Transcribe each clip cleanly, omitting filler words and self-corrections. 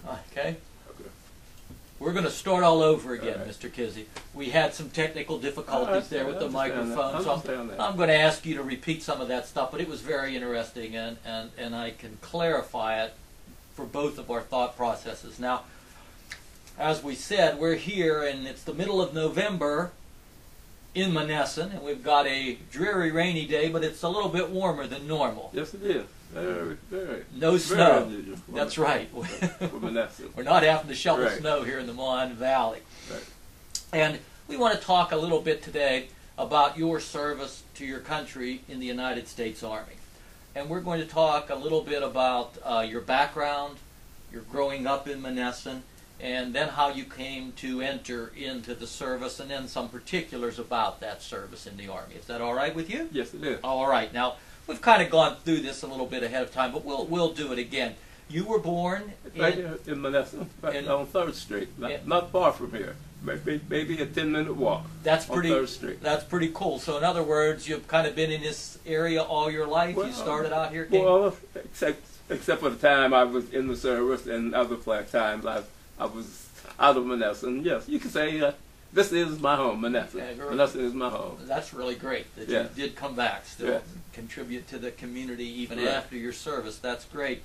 Okay. Okay. We're going to start all over again, All right. Mr. Kizzie. We had some technical difficulties there with the microphone, so that. I'm going to ask you to repeat some of that stuff, but it was very interesting, and I can clarify it for both of our thought processes. Now, as we said, we're here, and it's the middle of November in Monessen, and we've got a dreary, rainy day, but it's a little bit warmer than normal. Yes, it is. Very, very. No snow. Unusual. That's right. For Monessen. We're not having to shovel Right. snow here in the Mohan Valley. Right. And we want to talk a little bit today about your service to your country in the United States Army. And we're going to talk a little bit about your background, your growing up in Monessen, and then how you came to enter into the service, and then some particulars about that service in the Army. Is that all right with you? Yes, it is. All right. Now, we've kind of gone through this a little bit ahead of time, but we'll do it again. You were born Right here in Monessen, right on 3rd Street, not far from here. Maybe a 10-minute walk. That's on pretty. 3rd Street. That's pretty cool. So, in other words, you've kind of been in this area all your life. Well, you started out here. King? Well, except for the time I was in the service and other times I was out of Monessen. Yes, you can say this is my home, Monessen. Yeah, Monessen is my home. That's really great that Yes. you did come back, still Yes. contribute to the community even Right. after your service. That's great.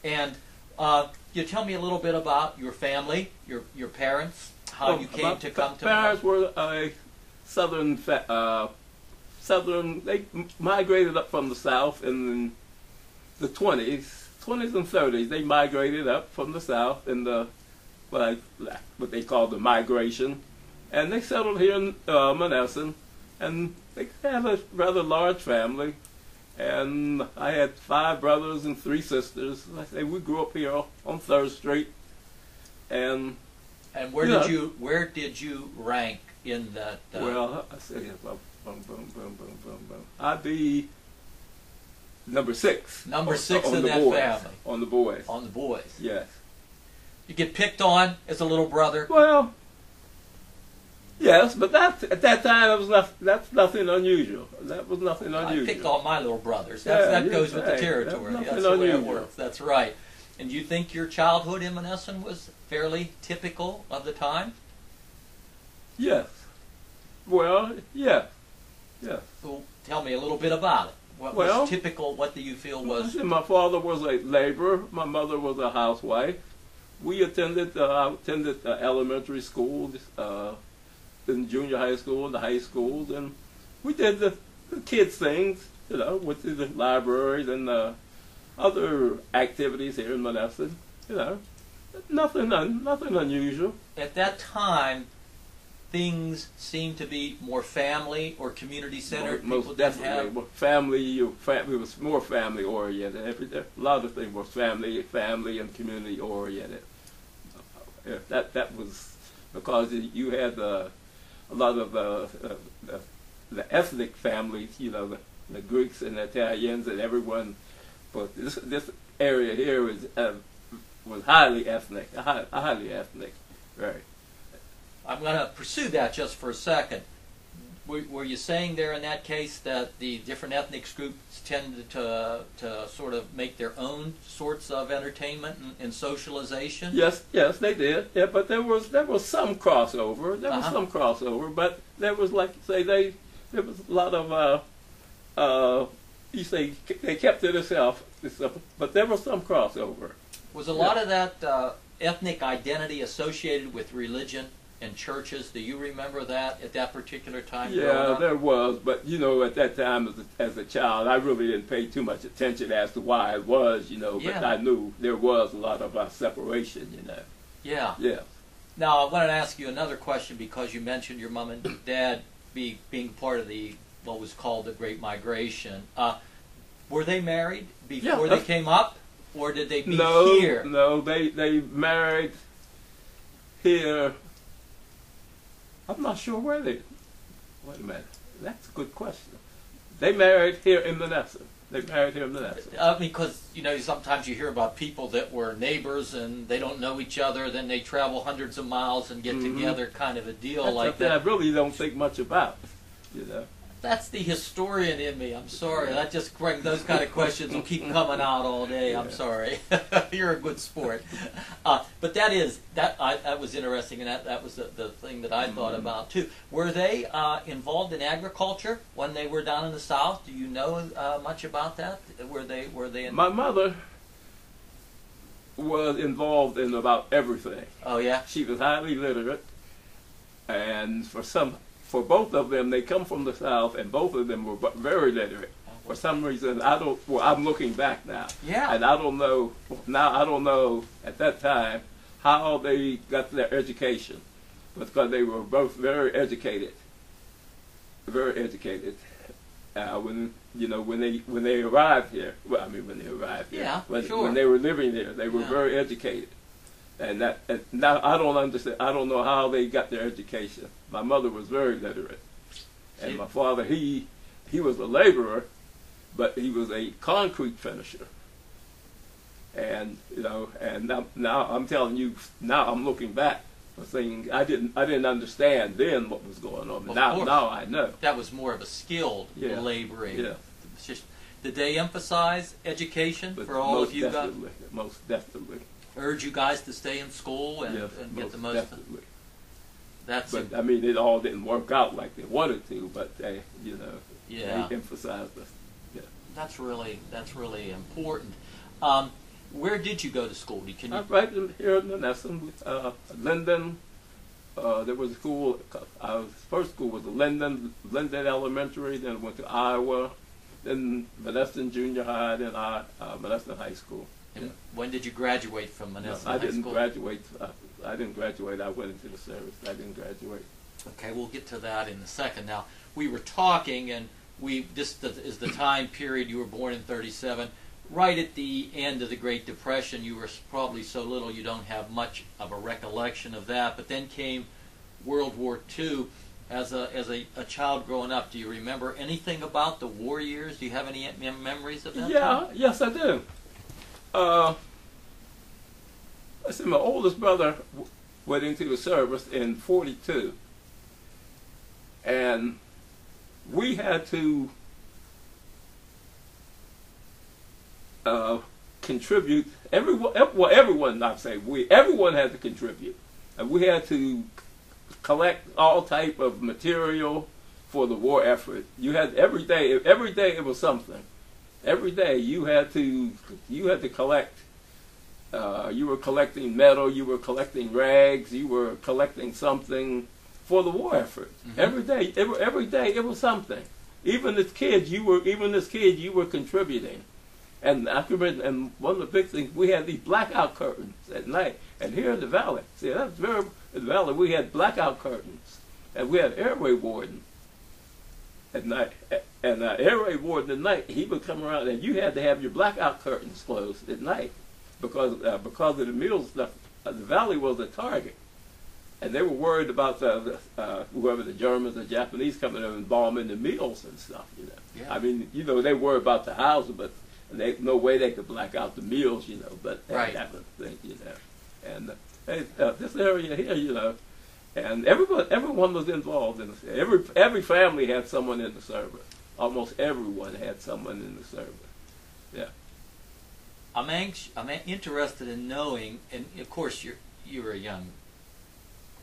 And you tell me a little bit about your family, your parents, how you came to come to. Parents were a southern. They migrated up from the south in the 20s and 30s. They migrated up from the south in the what they call the migration, and they settled here in Monessen, and they had a rather large family. And I had 5 brothers and 3 sisters. Like I say, we grew up here on 3rd Street, and where did you rank in that? well, I say I'd be number 6. Number 6 on in the that boys. family. On the boys. On the boys. Yes. You get picked on as a little brother. Well, yes, but at that time that's nothing unusual. That was nothing unusual. I picked on my little brothers. Yeah, That goes with the right. territory. That's That's nothing the way it unusual. works. That's right. And you think your childhood in Monessen was fairly typical of the time? Yes. Well, yeah. Yes. Well, tell me a little bit about it. What was typical? What do you feel was? My father was a laborer. My mother was a housewife. We attended elementary school, in junior high school, and the high schools, and we did the kids things, went to the libraries and other activities here in Monessen. Nothing unusual. At that time, things seemed to be more family or community centered. Most definitely, it was more family oriented. A lot of things were family and community oriented. That was because you had a lot of the ethnic families, the Greeks and the Italians and everyone. But this area here was highly ethnic, right. I'm going to pursue that just for a second. Were you saying there in that case that the different ethnic groups tended to sort of make their own sorts of entertainment and socialization? Yes, they did. Yeah, but there was some crossover. There was some crossover, but there was, like you say, there was a lot of you say they kept it themselves, but there was some crossover. Was a lot of that ethnic identity associated with religion and churches? Do you remember that at that particular time? Yeah, there was, but at that time as a child, I really didn't pay too much attention as to why it was, but I knew there was a lot of separation, Yeah. Yeah. Now, I wanted to ask you another question because you mentioned your mom and dad being part of what was called the Great Migration. Were they married before they came up, or did they meet here? No, they married here. I'm not sure where they. Wait a minute. That's a good question. They married here in Monessen. Because sometimes you hear about people that were neighbors and they don't know each other, then they travel hundreds of miles and get together, kind of a deal. That's like that. I really don't think much about. That's the historian in me. I'm sorry. That just those kind of questions will keep coming out all day. I'm sorry. You're a good sport. But that was interesting, and that was the thing that I thought about too. Were they involved in agriculture when they were down in the South? Do you know much about that? Were they? My mother was involved in about everything. Oh yeah. She was highly literate, and for both of them, they come from the South, and both of them were very literate. For some reason, I'm looking back now. Yeah. And I don't know at that time how they got their education, because they were both very educated. Very educated. When they arrived here, when they arrived here, yeah, when they were living there, they were very educated. And now I don't understand. I don't know how they got their education. My mother was very literate, and my father he was a laborer, but he was a concrete finisher. And now I'm telling you, now I'm looking back, saying I didn't understand then what was going on. But now I know. That was more of a skilled laboring. Yeah. Did they emphasize education for all of you guys? Most definitely. Urge you guys to stay in school and get the most. Definitely. But I mean, it all didn't work out like they wanted to, but they emphasized us. Yeah. That's really important. Where did you go to school? Right here in Menneson, Linden. There was a school. Our first school was Linden Elementary. Then I went to Iowa. Then Menneson Junior High. Then Menneson High School. And when did you graduate from Menneson High School? I didn't graduate. I didn't graduate. I went into the service. I didn't graduate. Okay, we'll get to that in a second. Now, we were talking, and this is the time period. You were born in 1937. Right at the end of the Great Depression. You were probably so little you don't have much of a recollection of that. But then came World War II. As a child growing up, do you remember anything about the war years? Do you have any memories of that time? Yes, I do. I said my oldest brother went into the service in 1942, and we had to contribute. Everyone had to contribute, and we had to collect all type of material for the war effort. You had every day it was something. Every day you had to collect. You were collecting metal. You were collecting rags. You were collecting something for the war effort. Mm-hmm. Every day it was something. Even as kids, you were contributing. And I remember, and one of the big things, we had these blackout curtains at night. And here in the valley, in the valley, we had blackout curtains, and we had airway warden at night. And airway warden at night, he would come around, and you had to have your blackout curtains closed at night because of the meal stuff. The valley was a target, and they were worried about whoever the Germans or Japanese coming in and bombing the mills and stuff. Yeah. I mean, they worry about the houses, but no way they could black out the mills, But that was the thing, And this area here, and everyone was involved in this. Every family had someone in the service. Almost everyone had someone in the service. Yeah. I'm interested in knowing, and of course you were a young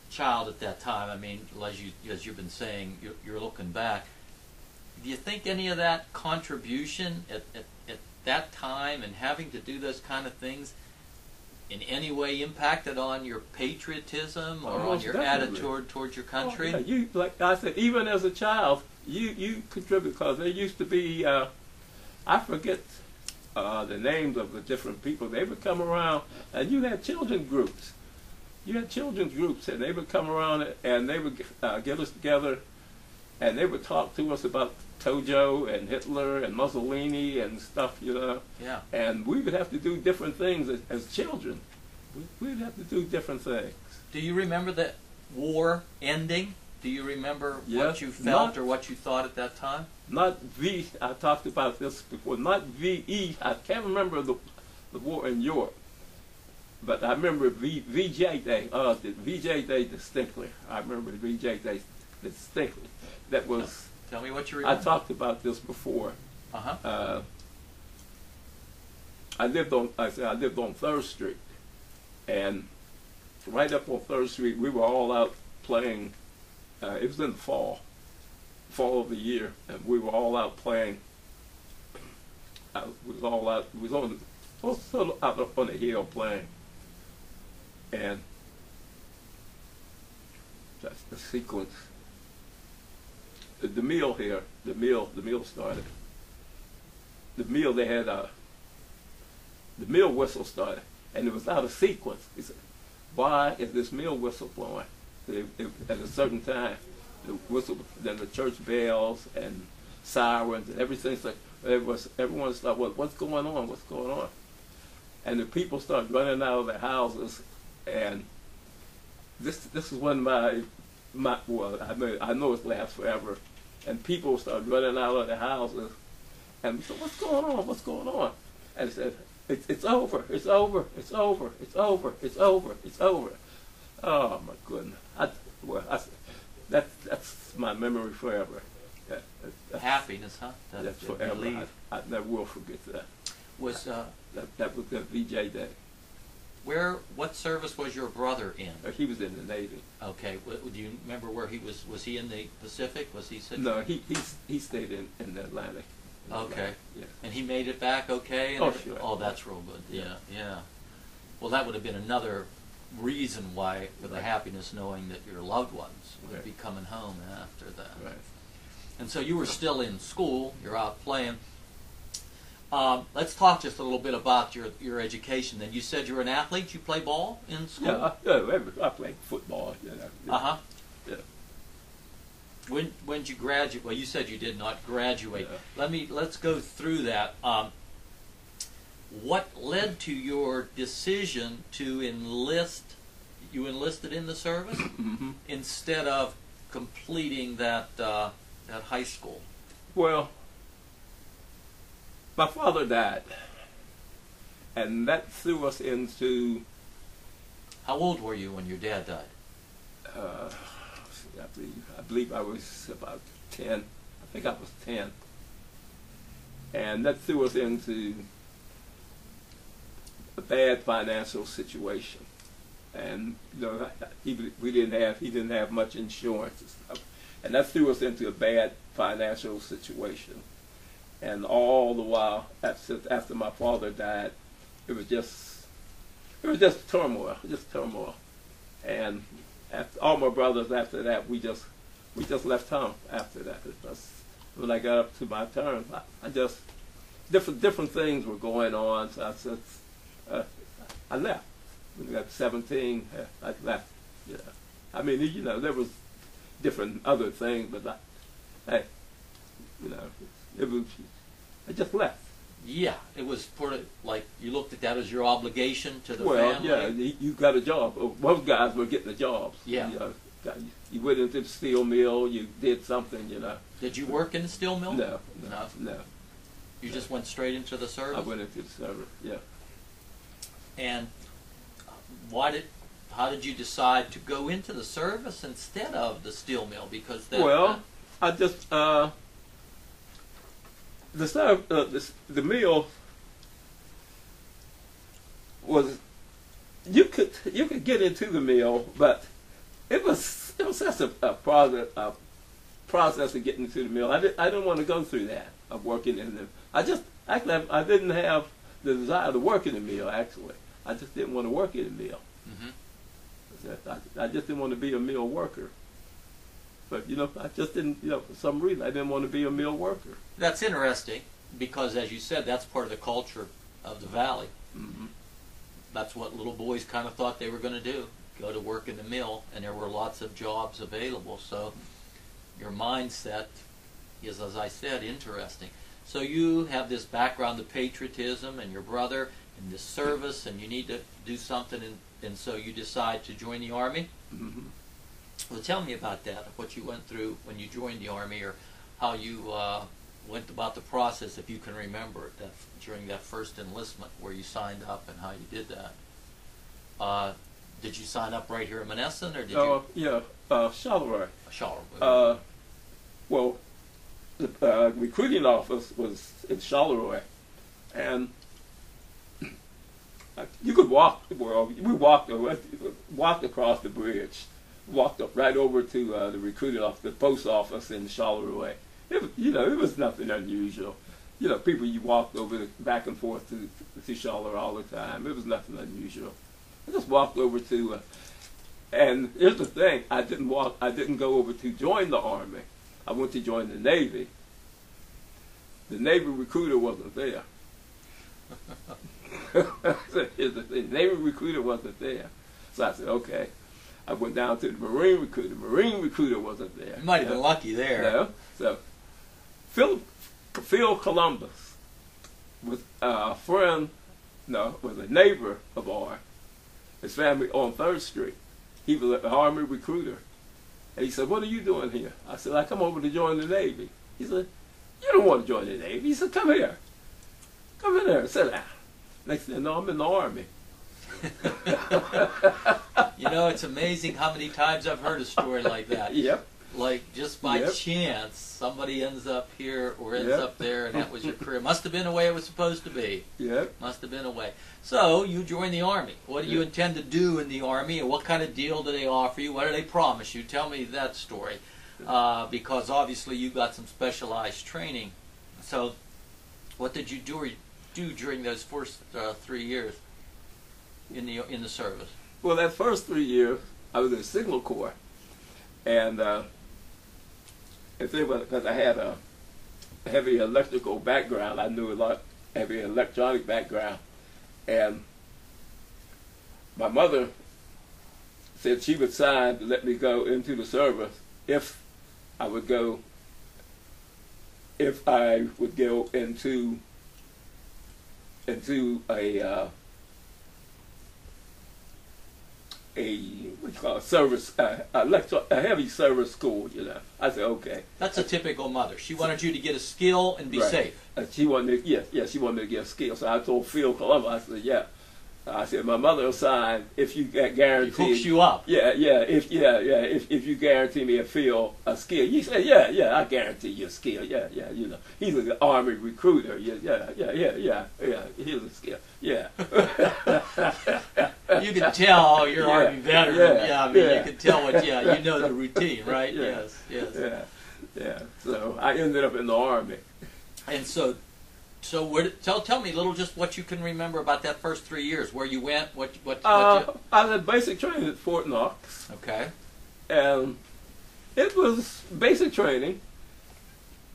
child at that time. I mean, as you've been saying, you're looking back. Do you think any of that contribution at that time and having to do those kind of things in any way impacted on your patriotism or on your attitude towards your country? Oh, yeah. Like I said, even as a child, you contribute, because there used to be, I forget the names of the different people. They would come around, and you had children groups. And they would come around, and they would get us together, and they would talk to us about Tojo and Hitler and Mussolini and stuff, Yeah. And we would have to do different things as children. We would have to do different things. Do you remember the war ending? Do you remember what you felt or what you thought at that time? I talked about this before, not VE. I can't remember the war in Europe. But I remember VJ Day, the VJ Day distinctly. I remember VJ Day distinctly. That was... Tell me what you remember. I talked about this before. Uh-huh. I lived on 3rd Street, and right up on 3rd Street. We were all out playing. It was in the fall of the year, and we were all out playing. We was all out. We was out on the hill playing, and that's the sequence. The meal here. The meal started. The meal they had. The meal whistle started, and it was out of sequence. He said, "Why is this meal whistle blowing?" At a certain time, the whistle, then the church bells and sirens and everything's like everyone started, what's going on? What's going on? And the people started running out of their houses, and this is when I know it lasts forever, and people started running out of their houses, and we said, "What's going on? What's going on?" And they said, It's over. It's over. It's over. It's over. It's over. It's over." Oh my goodness! That's my memory forever. That's happiness, huh? That's forever. I never will forget that. Was that was the VJ day. What service was your brother in? He was in the Navy. Okay. Do you remember where he was? Was he in the Pacific? Was he sitting? No, he stayed in the Atlantic. Okay. Yeah. And he made it back okay? And sure. Oh, that's real good. Yeah. Well, that would have been another reason why, for the happiness, knowing that your loved ones would be coming home after that. Right. And so you were still in school. You're out playing. Let's talk just a little bit about your education. Then you said you were an athlete. You play ball in school? Yeah, I played football. Uh-huh. Yeah. When did you graduate? Well, you said you did not graduate. Yeah. Let's go through that. What led to your decision to enlist? You enlisted in the service Mm-hmm. instead of completing that high school. Well, my father died, and that threw us into. How old were you when your dad died? I believe I was about 10. I think I was 10. And that threw us into a bad financial situation. And he didn't have much insurance and stuff. And that threw us into a bad financial situation. And all the while, after my father died, it was just turmoil, And all my brothers after that, we just left home after that. When I got up to my turn, I just different things were going on. So I left. When I got 17, I left. Yeah, I mean, there was different other things, but I just left. Yeah, it was sort of like you looked at that as your obligation to the family. Well, yeah, you got a job. Most guys were getting the jobs. Yeah. You went into the steel mill, you did something, Did you work in the steel mill? No. You just went straight into the service? I went into the service, yeah. And how did you decide to go into the service instead of the steel mill? Because I just the mill was you could get into the mill, but it was such a process of getting into the mill. I didn't want to go through that of working in the. I didn't have the desire to work in the mill. Actually, I just didn't want to work in the mill. Mm-hmm. I just didn't want to be a mill worker. But I just didn't. For some reason, I didn't want to be a mill worker. That's interesting because, as you said, that's part of the culture of the valley. Mm-hmm. That's what little boys kind of thought they were going to do. Go to work in the mill, and there were lots of jobs available. So your mindset is, as I said, interesting. So you have this background of patriotism and your brother and this service, and you need to do something, and so you decide to join the Army? Mm-hmm. Well, tell me about that, what you went through when you joined the Army, or how you went about the process, if you can remember it, during that first enlistment where you signed up and how you did that. Did you sign up right here in Monessen, or did you? Yeah, Charleroi. Charleroi. Well, the recruiting office was in Charleroi, and you could walk. Well, we walked. walked across the bridge, walked up right over to the recruiting office, the post office in Charleroi. It was nothing unusual. People you walked over back and forth to Charleroi all the time. It was nothing unusual. I just walked over to, and here's the thing: I didn't go over to join the Army. I went to join the Navy. The Navy recruiter wasn't there. Here's the thing: the Navy recruiter wasn't there. So I said, okay. I went down to the Marine recruiter. The Marine recruiter wasn't there. You might have been lucky there. So Phil Columbus was a friend, was a neighbor of ours. His family on 3rd Street. He was an Army recruiter. And he said, what are you doing here? I said, I come over to join the Navy. He said, you don't want to join the Navy. He said, come here. Come in there and sit down. Next thing you know, I'm in the Army. It's amazing how many times I've heard a story like that. Yep. Like, just by chance, somebody ends up here or ends up there, and that was your career. Must have been the way it was supposed to be. Yep. Must have been a way. So, you joined the Army. What do you intend to do in the Army, and what kind of deal do they offer you? What do they promise you? Tell me that story. Because obviously you got some specialized training. So, what did you do during those first 3 years in the service? Well, that first 3 years, I was in the Signal Corps. And because I had a heavy electrical background, I knew a lot heavy electronic background. And my mother said she would sign to let me go into the service if I would go into a service, a heavy service school. I said, okay. That's a typical mother. She wanted you to get a skill and be safe. She wanted me, she wanted me to get a skill. So I told Phil Columbus, I said, yeah. I said, my mother will sign if you guarantee. He hooks you up. If you guarantee me a skill. He said, yeah, I guarantee you a skill. Yeah. He's an Army recruiter. Yeah. Here's a skill. Yeah. You can tell you're Army veteran. You can tell you know the routine, right? Yes. Yeah. So I ended up in the Army. And so tell me a little, just what you can remember about that first 3 years, where you went, I had basic training at Fort Knox. Okay. And it was basic training.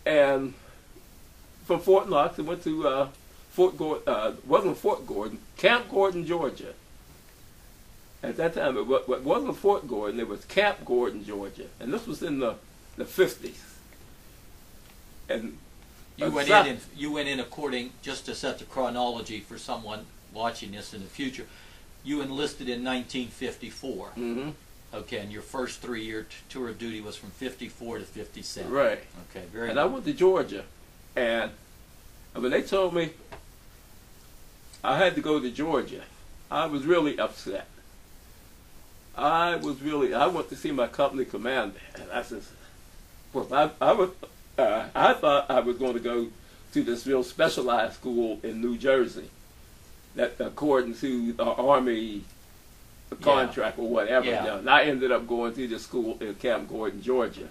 And from Fort Knox, I went to wasn't Fort Gordon, Camp Gordon, Georgia. At that time, it wasn't Fort Gordon, it was Camp Gordon, Georgia. And this was in the 50s. And you went in according, just to set the chronology for someone watching this in the future, you enlisted in 1954. Mm-hmm. Okay, and your first 3-year tour of duty was from 54 to 57. Right. Okay, very And good. I went to Georgia, and when they told me I had to go to Georgia, I was really upset. I went to see my company commander, and I said, well, I thought I was going to go to this real specialized school in New Jersey, that according to the Army contract or whatever. And I ended up going to the school in Camp Gordon, Georgia.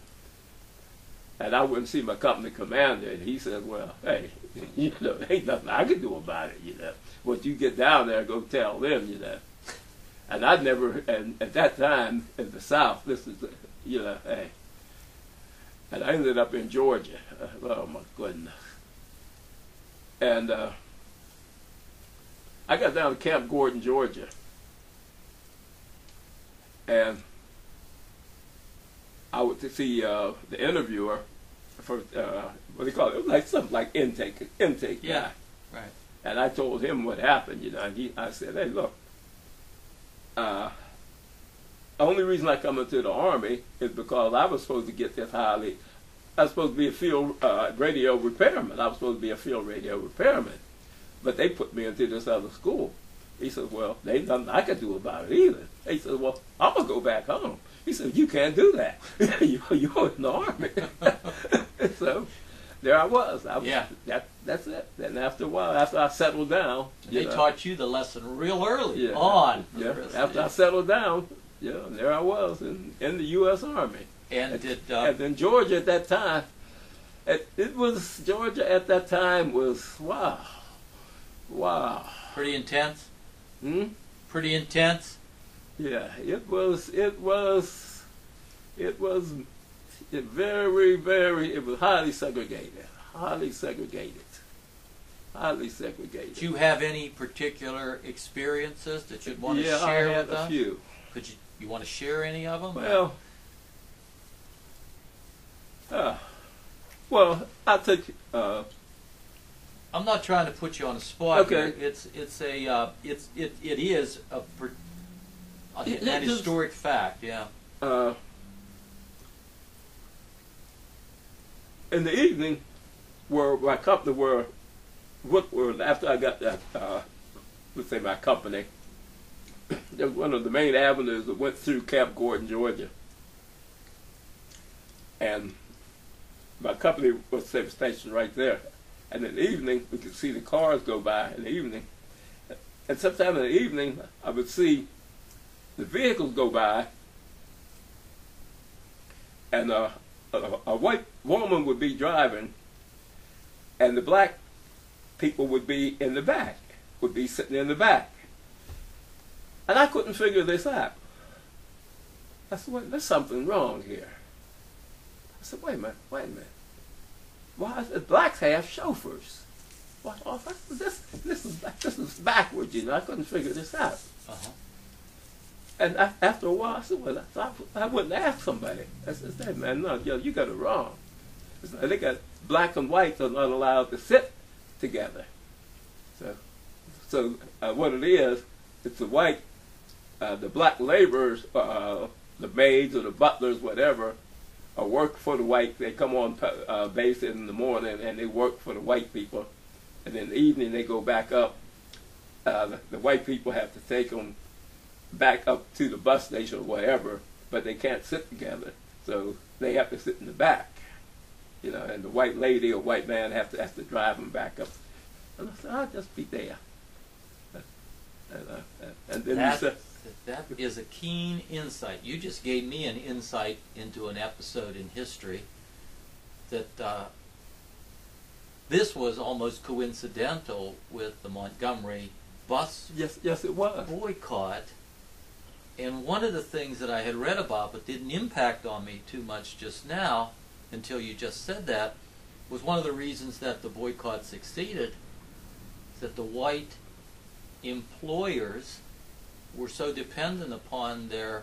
And I went and see my company commander, and he said, well, hey, ain't nothing I can do about it, Once you get down there, go tell them, And I'd never, and at that time in the South, this is, hey. And I ended up in Georgia. Oh my goodness. And I got down to Camp Gordon, Georgia. And I went to see the interviewer for, what do you call it? It was like something like intake Yeah, guy. right. And I told him what happened, and I said, hey, look, the only reason I come into the Army is because I was supposed to get this I was supposed to be a field radio repairman. I was supposed to be a field radio repairman. But they put me into this other school. He said, well, there ain't nothing I could do about it either. He said, well, I'm going to go back home. He said, you can't do that. You're in the Army. So there I was. Yeah. That's it. Then after a while, after I settled down, They taught you the lesson real early yeah, on. Yeah. After I settled down, there I was in the U.S. Army. And and then Georgia at that time, Georgia at that time was wow. Pretty intense. Hmm? Pretty intense. Yeah, it was very, very, it was highly segregated. Did you have any particular experiences that you'd want to share with us? Yeah, I had a few. Could you want to share any of them? Well, I think. I'm not trying to put you on the spot. Okay. Here. It is an historic fact. Yeah. In the evening, where my company were after I got that, let's say my company, there was one of the main avenues that went through Camp Gordon, Georgia, and my company was stationed right there. And in the evening, we could see the cars go by in the evening. And sometime in the evening, I would see the vehicles go by, and a white woman would be driving, and the black people would be in the back, would be sitting in the back. And I couldn't figure this out. I said, well, there's something wrong here. I said, wait a minute. Why is it blacks have chauffeurs? Well, this is backwards, I couldn't figure this out. Uh-huh. And after a while, I said, well, I wouldn't ask somebody. I said, hey, man, no, you got it wrong. They got black and whites are not allowed to sit together. So what it is, it's the white, the black laborers, the maids or the butlers, whatever, work for the white. They come on base in the morning and they work for the white people, and in the evening they go back up. The white people have to take them back up to the bus station or whatever, but they can't sit together, so they have to sit in the back, and the white lady or white man has to drive them back up. And I said, I'll just be there. And then that is a keen insight. You just gave me an insight into an episode in history that this was almost coincidental with the Montgomery bus yes, it was boycott. And one of the things that I had read about but didn't impact on me too much just now until you just said that was one of the reasons that the boycott succeeded, that the white employers were so dependent upon their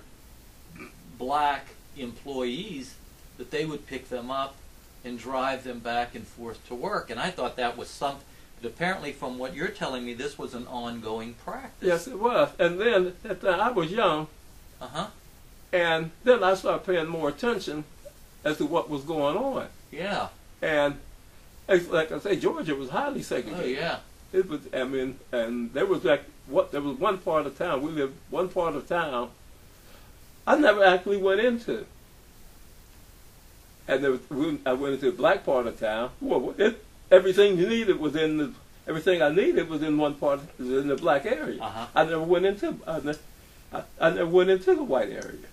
black employees that they would pick them up and drive them back and forth to work. And I thought that was something, but apparently from what you're telling me, this was an ongoing practice. Yes, it was. And then at the time, I was young, and then I started paying more attention as to what was going on. Yeah. And like I say, Georgia was highly segregated. Oh, yeah. It was, and there was there was one part of town, we lived one part of town I never actually went into. And I went into the black part of town. Well, everything you needed was everything I needed was in one part, was in the black area. I never went into, I never went into the white area.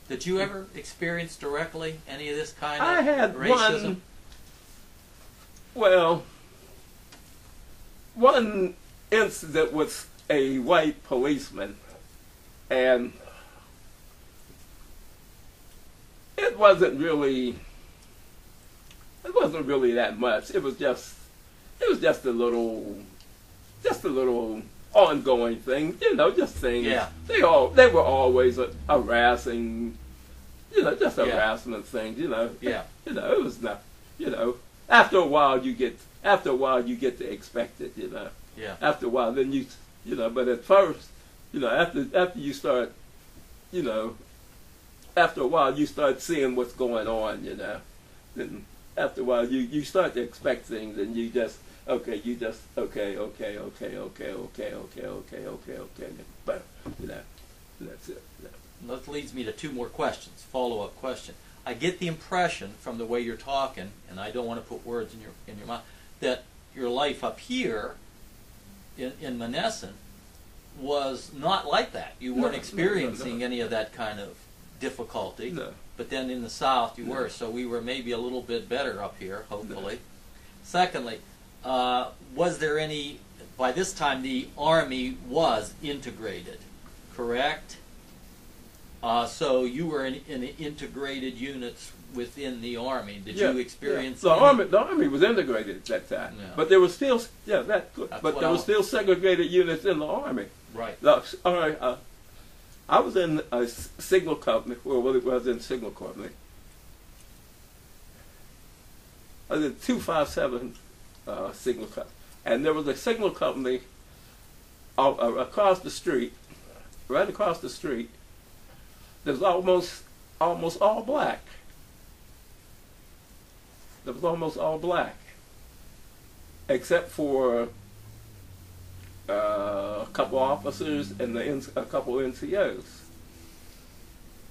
Did you ever experience directly any of this kind of I had racism? One incident with a white policeman, and it wasn't really that much. It was just a little ongoing thing, just things. Yeah. They were always harassing, just harassment things, Yeah. It was not, after a while you get to expect it, Yeah. After a while, then but at first, after you start, after a while you start seeing what's going on, then after a while you start to expect things, and you just okay, but that's it. That leads me to two more questions. Follow-up question. I get the impression from the way you're talking, and I don't want to put words in your mouth, that your life up here in Monessen was not like that. You weren't experiencing any of that kind of difficulty. No. But then in the South you were, so we were maybe a little bit better up here, hopefully. Secondly, was there any, by this time the Army was integrated, correct? So you were in integrated units within the Army. Did you experience the Army was integrated at that time, but there was still but there were still segregated units in the Army. Right. All right. I was in a signal company. Well, it was in signal company. I was in 257 signal company, and there was a signal company across the street, right across the street. That was almost all black. That was almost all black, except for a couple officers and a couple NCOs.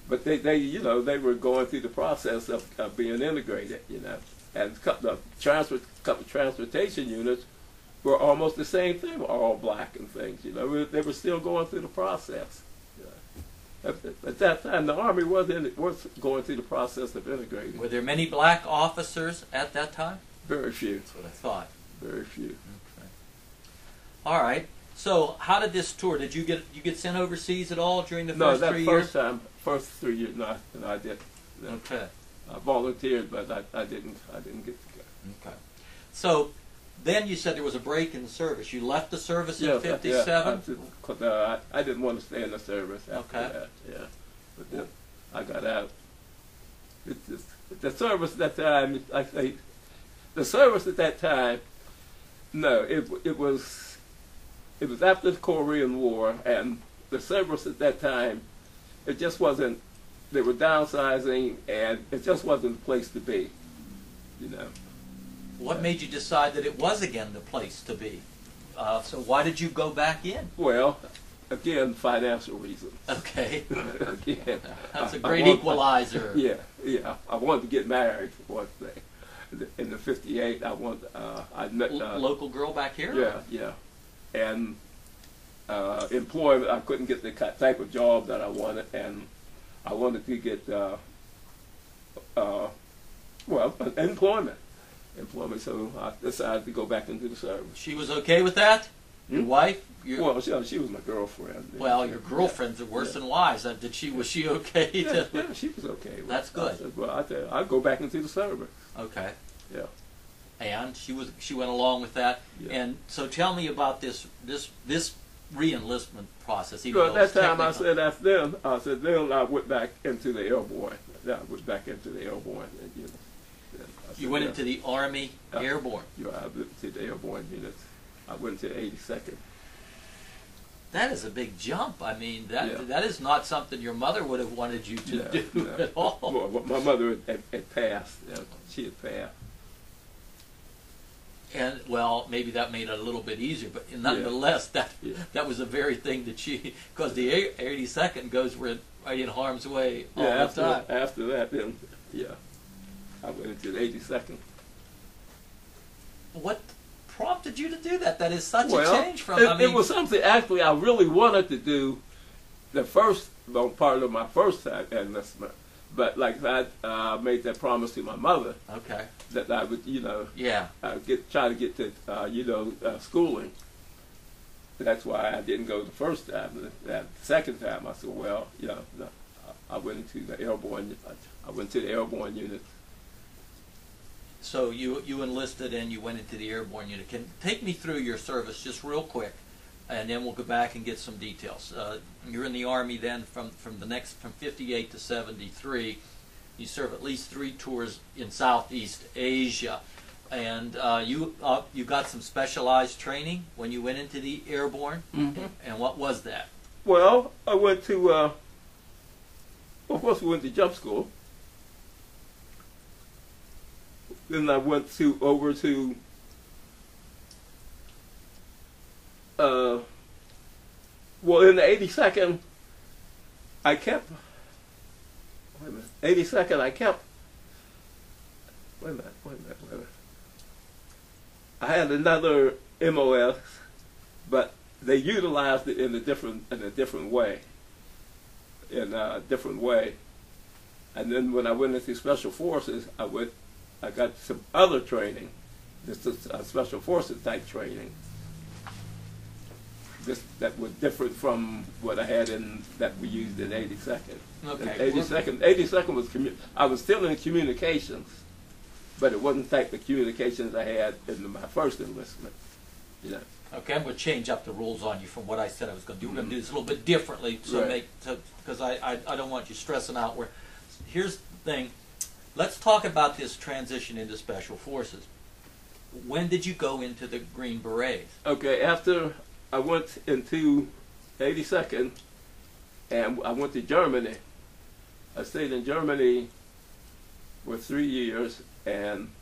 But they were going through the process of being integrated, and the couple transportation units were almost the same thing, were all black and things. They were still going through the process. At that time, the Army was going through the process of integrating. Were there many black officers at that time? Very few. That's what I thought. Very few. Okay. All right. So, how did this tour? Did you get sent overseas at all during the first 3 years? First 3 years, no, I didn't. No. Okay. I volunteered, but I didn't get to go. Okay. So, then you said there was a break in the service. You left the service in '57? Yeah, I didn't want to stay in the service after that. Yeah, but then I got out. The service at that time, the service at that time. No, it was after the Korean War, and the service at that time, it just wasn't. They were downsizing, and it just wasn't the place to be. What made you decide that it was again the place to be? So why did you go back in? Well, again, financial reasons. Okay. Again, that's a great equalizer. Yeah. I wanted to get married for one thing. In the '58, I met local girl back here. Yeah. And employment, I couldn't get the type of job that I wanted, and I wanted to get employment, so I decided to go back into the service. She was okay with that? Your wife? Well, she was my girlfriend. Well, your girlfriends are worse than wives. Was she okay? Yeah, she was okay with That's good. I said, well, I'd go back into the service. Okay. Yeah. And she went along with that. Yeah. And so tell me about this re-enlistment process. Well, at that time I said then I went back into the airborne. I went back into the airborne. You went into the Army Airborne. Yeah, I went to the airborne unit. I went to the 82nd. That is a big jump. I mean, that is not something your mother would have wanted you to do at all. Well, my mother had passed. She had passed. And, well, maybe that made it a little bit easier, but nonetheless, that was the very thing that because the 82nd goes right in harm's way all the time. After that, then, I went into the 82nd. What prompted you to do that? That is such a change from... It was something, actually, I really wanted to do the first part of my first time enlistment. But like I made that promise to my mother. Okay. That I would, try to get to, schooling. That's why I didn't go the first time. The second time, I said, well, I went into the airborne. I went to the airborne unit. So you enlisted and you went into the airborne unit. Take me through your service just real quick, and then we'll go back and get some details. You're in the Army then from 58 to 73. You serve at least 3 tours in Southeast Asia, and you got some specialized training when you went into the airborne. Mm-hmm. And what was that? Well, I went to first we went to jump school. Then I went over to in the 82nd, I kept wait a minute, 82nd, I kept, wait a minute. I had another MOS, but they utilized it in a different way. And then when I went into Special Forces, I got some other training. This is a Special Forces type training. That was different from what I had that we used in 82nd. Okay. 82nd was I was still in communications, but it wasn't the type of communications I had in my first enlistment. You know. Okay, I'm going to change up the rules on you from what I said I was going to do. We're going to do this a little bit differently, because I don't want you stressing out. Here's the thing. Let's talk about this transition into Special Forces. When did you go into the Green Berets? Okay, after I went into 82nd, and I went to Germany. I stayed in Germany for 3 years, and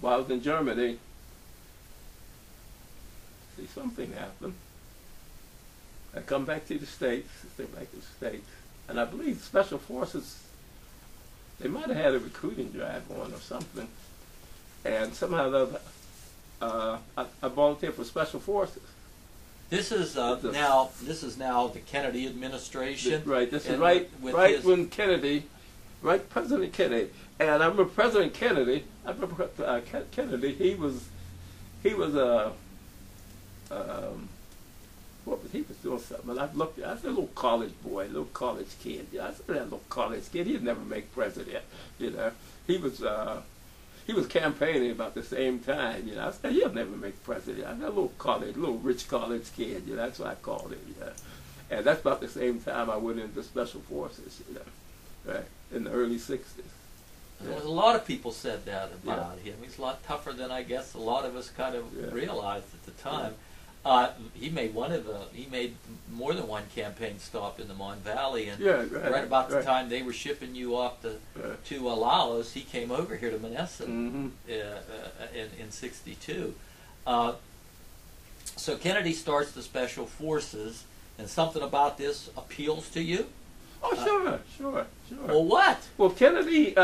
while I was in Germany, something happened. I come back to the States, and I believe Special Forces, they might have had a recruiting drive on or something, and somehow I volunteered for Special Forces. This is now the Kennedy administration. Right. This is right when President Kennedy, and I remember President Kennedy. Kennedy. He was he was doing something. And I looked. I was a little college boy, a little college kid. I said, that little college kid. He'd never make president. You know, he was campaigning about the same time. You know, I said, he'll never make president. I was a little rich college kid. You know, that's what I called it. You know, and that's about the same time I went into Special Forces. You know, right in the early '60s. Yeah. A lot of people said that about him. He's a lot tougher than I guess a lot of us kind of realized at the time. He made more than one campaign stop in the Mon Valley, and right about the time they were shipping you off to Laos, he came over here to Monessen in '62. So Kennedy starts the Special Forces, and something about this appeals to you? Oh, sure. Well, what? Well, Kennedy,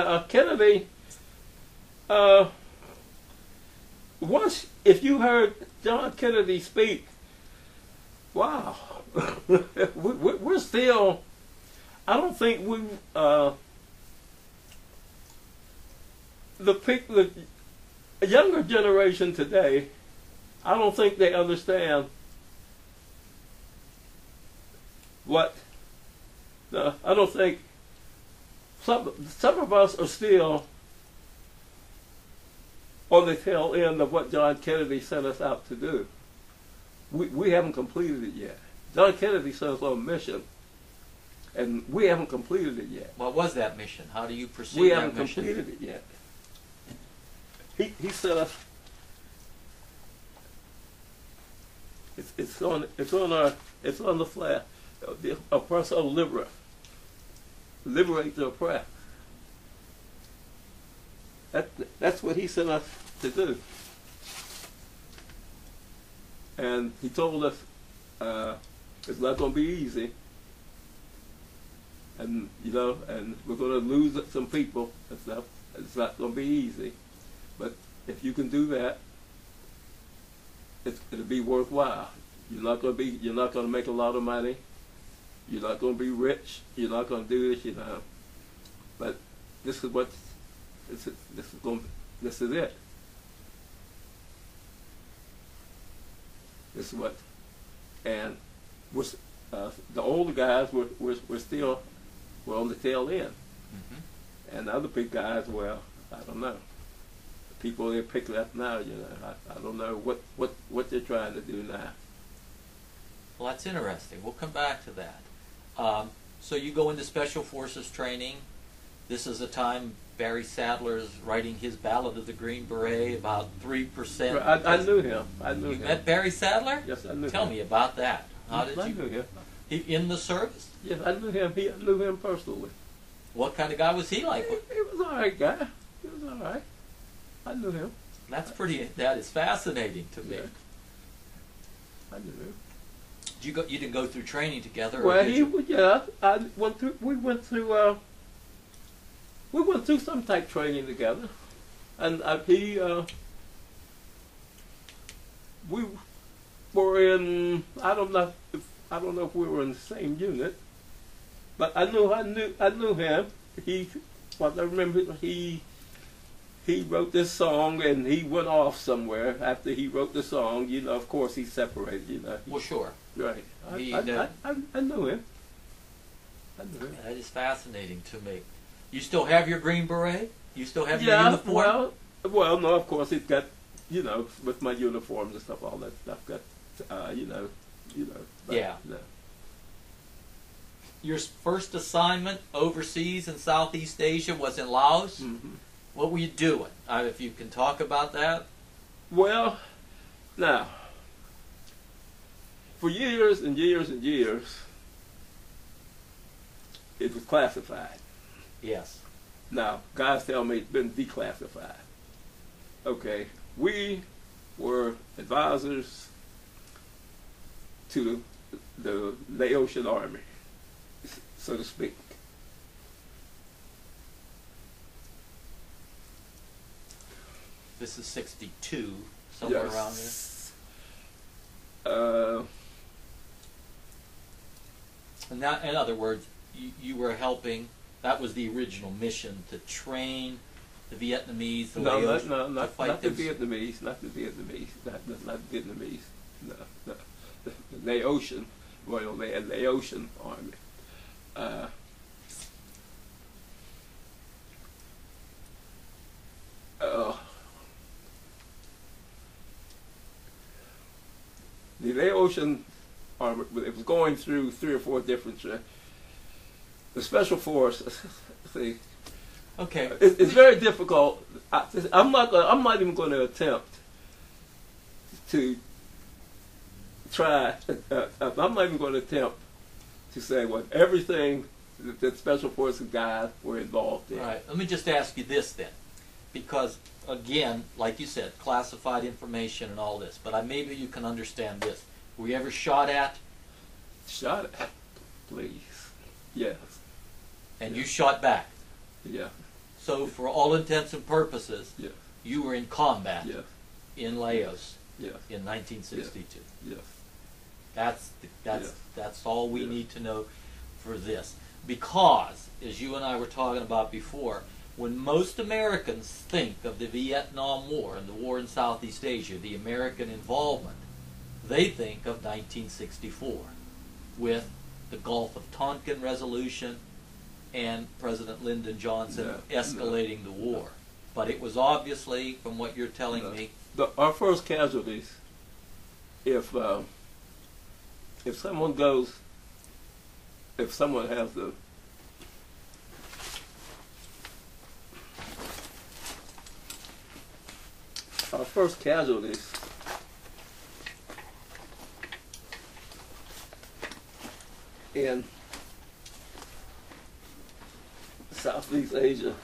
once, if you heard John Kennedy speak, wow, we're still, I don't think the younger generation today, I don't think they understand I don't think some of us are still on the tail end of what John Kennedy sent us out to do. We haven't completed it yet. John Kennedy sent us on a mission, and we haven't completed it yet. What was that mission? How do you pursue that mission? We haven't completed it yet. He sent us. It's on the flag. The oppressor liberate. Liberate the oppressed. That's what he sent us to do. And he told us it's not going to be easy. And, you know, and we're going to lose some people and stuff. It's not going to be easy. But if you can do that, it'll be worthwhile. You're not going to make a lot of money. You're not going to be rich. You're not going to do this, you know. But this is what this is it. This is what, and the older guys were still on the tail end, and the other big guys, well, I don't know. The people they pick up now, you know, I don't know what they're trying to do now. Well, that's interesting. We'll come back to that. So you go into Special Forces training. This is a time Barry Sadler's writing his Ballad of the Green Beret, about 3%. I knew him. You met Barry Sadler? Yes, I knew him. Tell me about that. How did you? I knew him. He in the service? Yes, I knew him. I knew him personally. What kind of guy was he like? He was an all right guy. He was all right. I knew him. That is fascinating to me. Yeah. I knew him. Did you go? You didn't go through training together, or Well, did you? yeah, I went through. We went through. We went through some type training together, and we were in. I don't know if we were in the same unit, but I knew him. I remember he wrote this song and he went off somewhere after he wrote the song. You know, of course, he separated. You know. Well, sure. Right. I knew him. I knew him. That is fascinating to me. You still have your green beret? You still have your uniform? Well, no, of course, it's got, you know, with my uniforms and stuff, all that stuff got, you know. But, yeah. No. Your first assignment overseas in Southeast Asia was in Laos. Mm-hmm. What were you doing? If you can talk about that. Well, now, for years and years and years, it was classified. Yes. Now, guys tell me it's been declassified. Okay, we were advisors to the Laotian army, so to speak. This is 62, somewhere around there. And that, in other words, you were helping. That was the original mission, to train the Vietnamese, the Laos, to fight not the them. Vietnamese, not the Vietnamese, no. The Laotian, Royal Laotian Army. The Laotian Army, it was going through 3 or 4 different. The Special Forces. See, okay, it's very difficult. I'm not even going to attempt to try. I'm not even going to attempt to say what everything that Special Forces guys were involved in. all right. Let me just ask you this then, because again, like you said, classified information and all this. But maybe you can understand this. Were you ever shot at? Shot at, please. Yes. And you shot back. Yeah. So for all intents and purposes, Yeah. you were in combat Yes. in Laos Yes. in 1962. Yes. That's all we Yes. need to know for this. Because, as you and I were talking about before, when most Americans think of the Vietnam War and the war in Southeast Asia, the American involvement, they think of 1964 with the Gulf of Tonkin resolution and President Lyndon Johnson escalating the war. But it was obviously, from what you're telling me, our first casualties, if someone has the our first casualties in Southeast Asia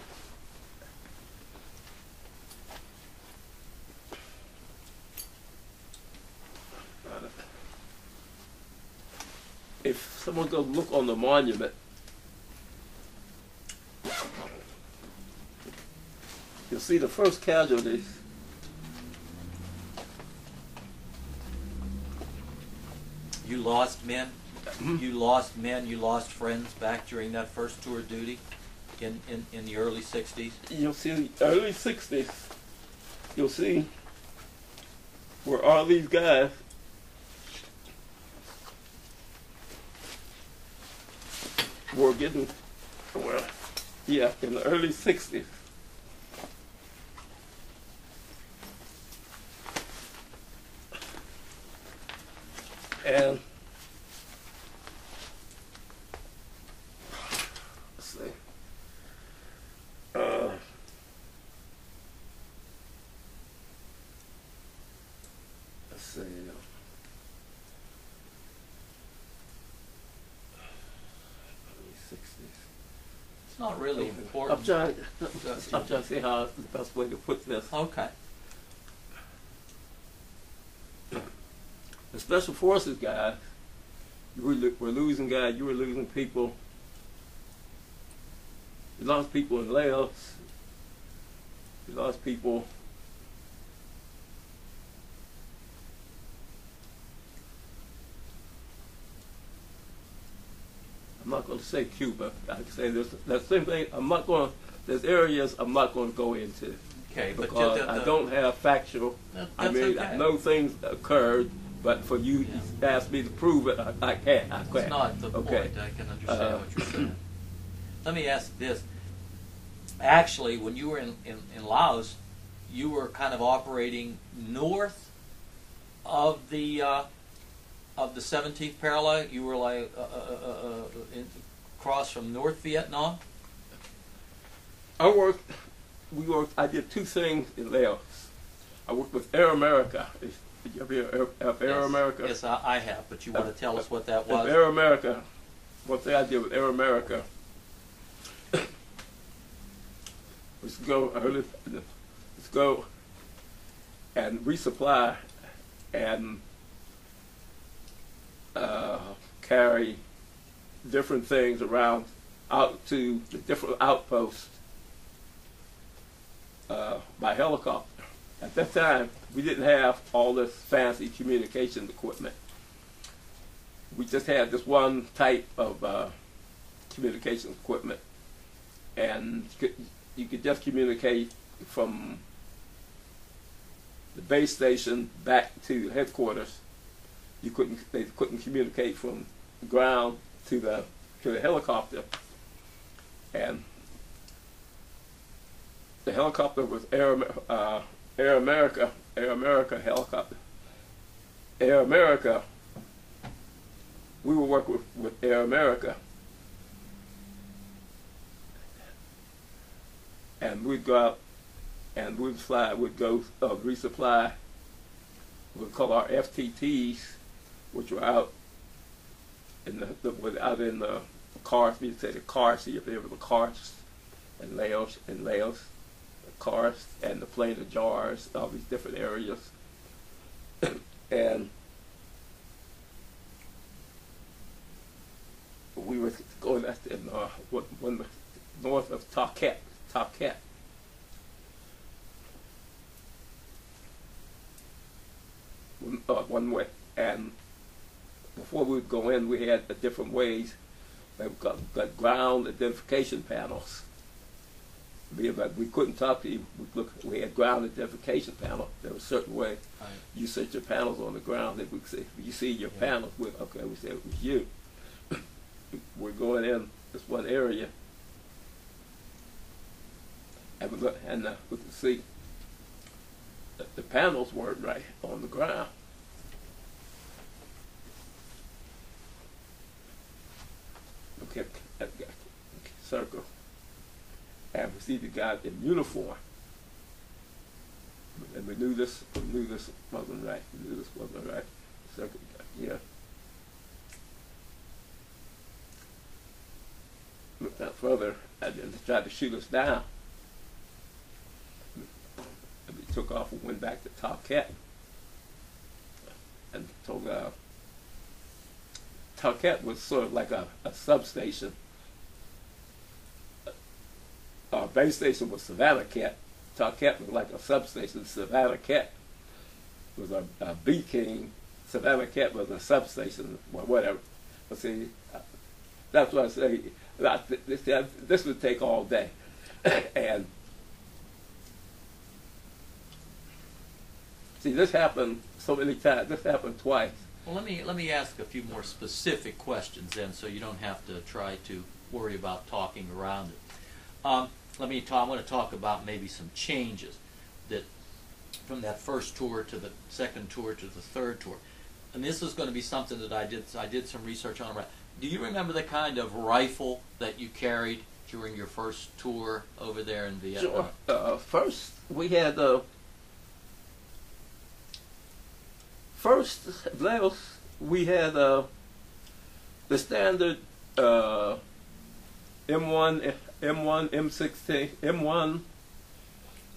if someone goes look on the monument, you'll see the first casualties you lost men. You lost men, you lost friends back during that first tour of duty in the early 60s. You'll see the early 60s, you'll see where all these guys were getting, well, yeah, in the early 60s. And let's see. Let's see. It's not really I'm important. trying to see how the best way to put this. Okay. The Special Forces guys we're losing guys. You were losing people. You lost people in Laos. You lost people. I'm not going to say Cuba. I can say there's same thing. I'm not going. There's areas I'm not going to go into. Okay, because I don't have factual. I mean, okay. I know things occurred, but for you to ask me to prove it, I can't. That's not the point. I can understand what you're saying. Let me ask this. Actually, when you were in Laos, you were kind of operating north of the 17th parallel. You were like across from North Vietnam. I did two things in Laos. I worked with Air America. Did you ever hear of Air America? Yes, I have, but you want to tell us what that was? Air America, one thing I did with Air America was go and resupply and carry different things around out to the different outposts by helicopter. At that time, we didn't have all this fancy communication equipment. We just had this one type of communication equipment, and you could just communicate from the base station back to headquarters. They couldn't communicate from the ground to the helicopter, and the helicopter was Air America helicopter. Air America, we were working with Air America, and we'd go out and we'd fly, we'd go resupply. We'd call our FTTs, which were out in the cars. We'd say the cars. See if there were the cars in Laos, the cars and the plane of jars, all these different areas, and we were going in north of Taket. One way, and before we would go in, we had different ways. We've got ground identification panels. We couldn't talk to you. We had ground identification panel. There was a certain way you set your panels on the ground. That we say, you see your panels. Okay, we said it was you. We're going in this one area, and we could see that the panels weren't right on the ground. Okay, circle. And we see the guy in uniform, and we knew this wasn't right. Circle here. Looked out further, and then they tried to shoot us down. And we took off and went back to Taket, and told Taket was sort of like a substation. Our base station was Savannah Cat. Taket was like a substation. Savannah Cat was a B King. Savannah Cat was a substation, or whatever. But see, that's what I say. This would take all day, and see, this happened so many times. This happened twice. Well, let me ask a few more specific questions then, so you don't have to try to worry about talking around it. I want to talk about maybe some changes that from that first tour to the second tour to the third tour, and this is going to be something that I did some research on. Do you remember the kind of rifle that you carried during your first tour over there in Vietnam? Sure. First, we had Laos. We had the standard M1, M16, M1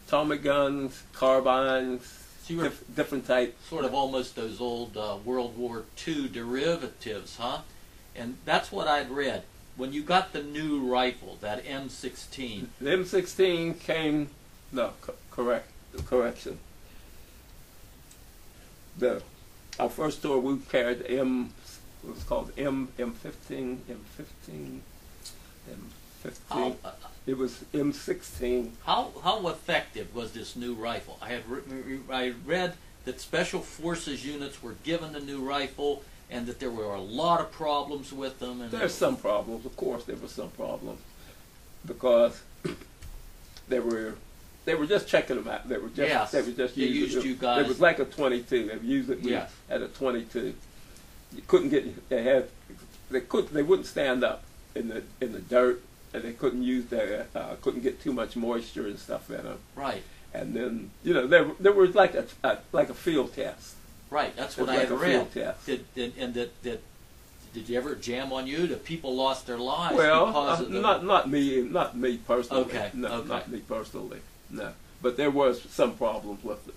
Tommy guns, carbines, So you were different type. sort of almost those old World War II derivatives, huh? And that's what I'd read. When you got the new rifle, that M16. The M16 came, no, correction. Our first tour we carried the it was called M15. It was M16. How effective was this new rifle? I read that special forces units were given the new rifle, and that there were a lot of problems with them. And there's some problems, of course. There were some problems because they were just checking them out. They were just using it. You guys. It was like a 22. They used it at a 22. You couldn't get. They wouldn't stand up in the dirt, and they couldn't use couldn't get too much moisture and stuff in them. Right. And then there was like a field test. Right. That's what I had read. Did you ever jam on you? That people lost their lives? Well, because of not me personally. Okay. No, okay. Not me personally. No, but there was some problems with it.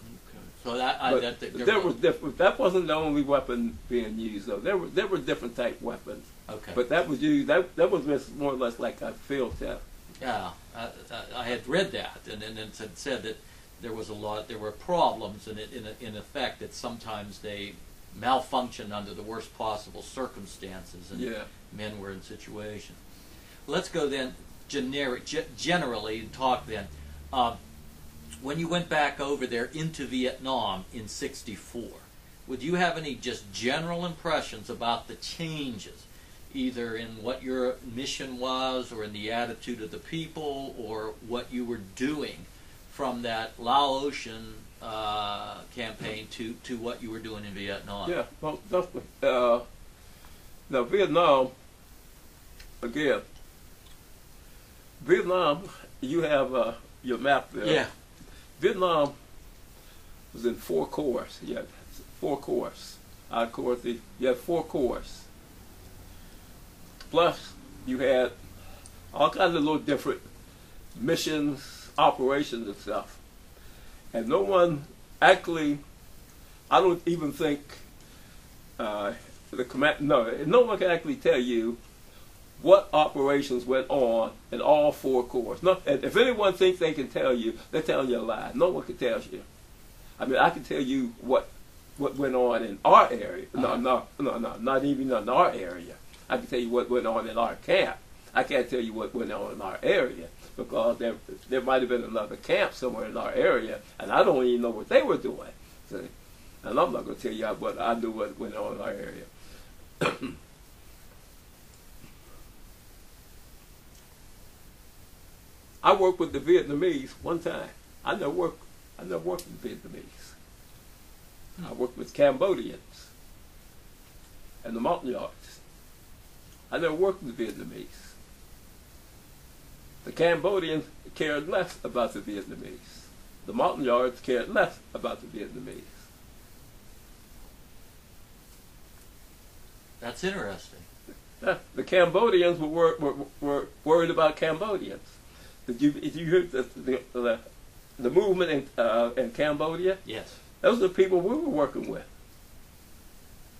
So that wasn't the only weapon being used though. There were different type weapons. Okay. But that was used. That was just more or less like a field test. Yeah, I had read that, and it said that there were problems in effect, that sometimes they malfunctioned under the worst possible circumstances, and men were in situations. Let's go then generally and talk then. When you went back over there into Vietnam in '64, would you have any just general impressions about the changes, either in what your mission was, or in the attitude of the people, or what you were doing from that Laotian campaign to what you were doing in Vietnam? Yeah, well, definitely. Now, Vietnam, again, you have your map there. Yeah. Vietnam was in 4 corps. You had 4 corps. Our corps, you had 4 corps. Plus, you had all kinds of little different missions, operations, and stuff. And no one actually, I don't even think no one can actually tell you what operations went on in all 4 corps. No, and if anyone thinks they can tell you, they're telling you a lie. No one can tell you. I mean, I can tell you what went on in our area. No, not even in our area. I can tell you what went on in our camp. I can't tell you what went on in our area, because there might have been another camp somewhere in our area, and I don't even know what they were doing. See? And I'm not going to tell you what I knew what went on in our area. I worked with the Vietnamese one time. I never worked with Vietnamese. I worked with Cambodians and the Montagnards. I never worked with the Vietnamese. The Cambodians cared less about the Vietnamese. The Montagnards cared less about the Vietnamese. That's interesting. The Cambodians were worried about Cambodians. Did you hear the movement in Cambodia? Yes. Those are the people we were working with.